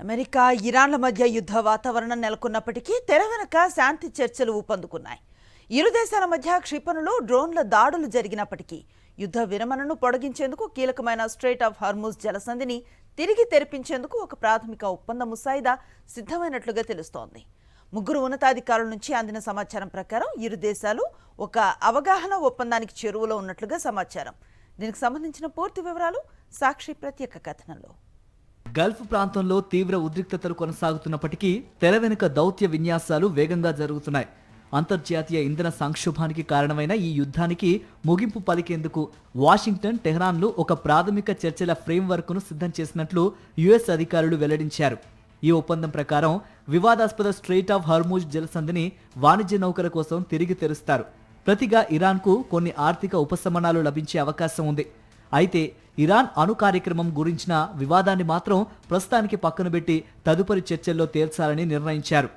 America ఇరాన్ల మధ్య యుద్ధ వాతావరణం నెలకొన్నప్పటికీ తెర వెనుక శాంతి చర్చలు ఊపందుకున్నాయి. ఇరు దేశాల మధ్య క్షిపణులు, డ్రోన్ల దాడులు జరిగినప్పటికీ యుద్ధ విరమణను పొడిగించేందుకు కీలకమైన స్ట్రెయిట్ ఆఫ్ హార్ముజ్ జలసంధిని తిరిగి తెరిపించేందుకు ఒక ప్రాథమిక ఒప్పంద ముసాయిదా సిద్ధమైనట్లుగా తెలుస్తోంది. ముగ్గురు ఉన్నతాధికారుల నుంచి అందిన సమాచారం ప్రకారం ఇరు దేశాలు ఒక అవగాహన ఒప్పందానికి చేరువలో ఉన్నట్లుగా సమాచారం. దీనికి సంబంధించిన పూర్తి వివరాలు సాక్షి ప్రత్యేక కథనంలో. గల్ఫ్ ప్రాంతంలో తీవ్ర ఉద్రిక్తతలు కొనసాగుతున్నప్పటికీ తెర వెనుక దౌత్య విన్యాసాలు వేగంగా జరుగుతున్నాయి. అంతర్జాతీయ ఇంధన సంక్షోభానికి కారణమైన ఈ యుద్ధానికి ముగింపు పలికేందుకు వాషింగ్టన్, టెహ్రాన్లు ఒక ప్రాథమిక చర్చల ఫ్రేమ్వర్క్ను సిద్ధం చేసినట్లు యుఎస్ అధికారులు వెల్లడించారు. ఈ ఒప్పందం ప్రకారం వివాదాస్పద స్ట్రెయిట్ ఆఫ్ హార్ముజ్ జలసంధిని వాణిజ్య నౌకల కోసం తిరిగి తెరుస్తారు. ప్రతిగా ఇరాన్కు కొన్ని ఆర్థిక ఉపశమనాలు లభించే అవకాశం ఉంది. అయితే ఇరాన్ అణు కార్యక్రమం గురించిన వివాదాన్ని మాత్రం ప్రస్తుతానికి పక్కన పెట్టి తదుపరి చర్చల్లో తేల్చాలని నిర్ణయించారు.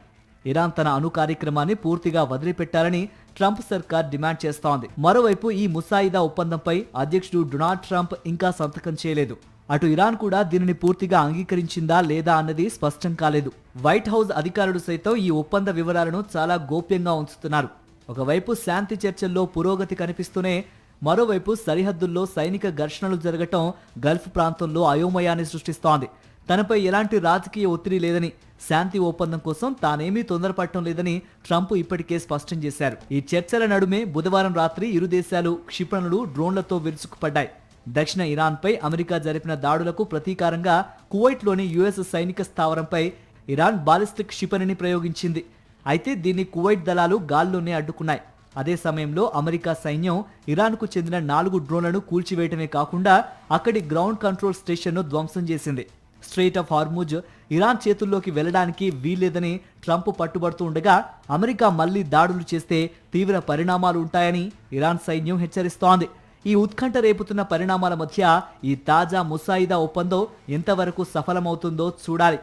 ఇరాన్ తన అణు కార్యక్రమాన్ని పూర్తిగా వదిలిపెట్టాలని ట్రంప్ సర్కార్ డిమాండ్ చేస్తోంది. మరోవైపు ఈ ముసాయిదా ఒప్పందంపై అధ్యక్షుడు డొనాల్డ్ ట్రంప్ ఇంకా సంతకం చేయలేదు. అటు ఇరాన్ కూడా దీనిని పూర్తిగా అంగీకరించిందా లేదా అన్నది స్పష్టం కాలేదు. వైట్ హౌస్ అధికారులు సైతం ఈ ఒప్పంద వివరాలను చాలా గోప్యంగా ఉంచుతున్నారు. ఒకవైపు శాంతి చర్చల్లో పురోగతి కనిపిస్తూనే మరోవైపు సరిహద్దుల్లో సైనిక ఘర్షణలు జరగటం గల్ఫ్ ప్రాంతంలో అయోమయాన్ని సృష్టిస్తోంది. తనపై ఎలాంటి రాజకీయ ఒత్తిడి లేదని, శాంతి ఒప్పందం కోసం తానేమీ తొందరపడటం లేదని ట్రంప్ ఇప్పటికే స్పష్టం చేశారు. ఈ చర్చల నడుమే బుధవారం రాత్రి ఇరు దేశాలు క్షిపణులు, డ్రోన్లతో విరుచుకుపడ్డాయి. దక్షిణ ఇరాన్పై అమెరికా జరిపిన దాడులకు ప్రతీకారంగా కువైట్లోని యుఎస్ సైనిక స్థావరంపై ఇరాన్ బాలిస్టిక్ క్షిపణిని ప్రయోగించింది. అయితే దీన్ని కువైట్ దళాలు గాల్లోనే అడ్డుకున్నాయి. అదే సమయంలో అమెరికా సైన్యం ఇరాన్కు చెందిన 4 డ్రోన్లను కూల్చివేయటమే కాకుండా అక్కడి గ్రౌండ్ కంట్రోల్ స్టేషన్ను ధ్వంసం చేసింది. స్ట్రెయిట్ ఆఫ్ హార్ముజ్ ఇరాన్ చేతుల్లోకి వెళ్లడానికి వీల్లేదని ట్రంప్ పట్టుబడుతూ ఉండగా అమెరికా మళ్లీ దాడులు చేస్తే తీవ్ర పరిణామాలు ఉంటాయని ఇరాన్ సైన్యం హెచ్చరిస్తోంది. ఈ ఉత్కంఠ రేపుతున్న పరిణామాల మధ్య ఈ తాజా ముసాయిదా ఒప్పందం ఎంతవరకు సఫలమవుతుందో చూడాలి.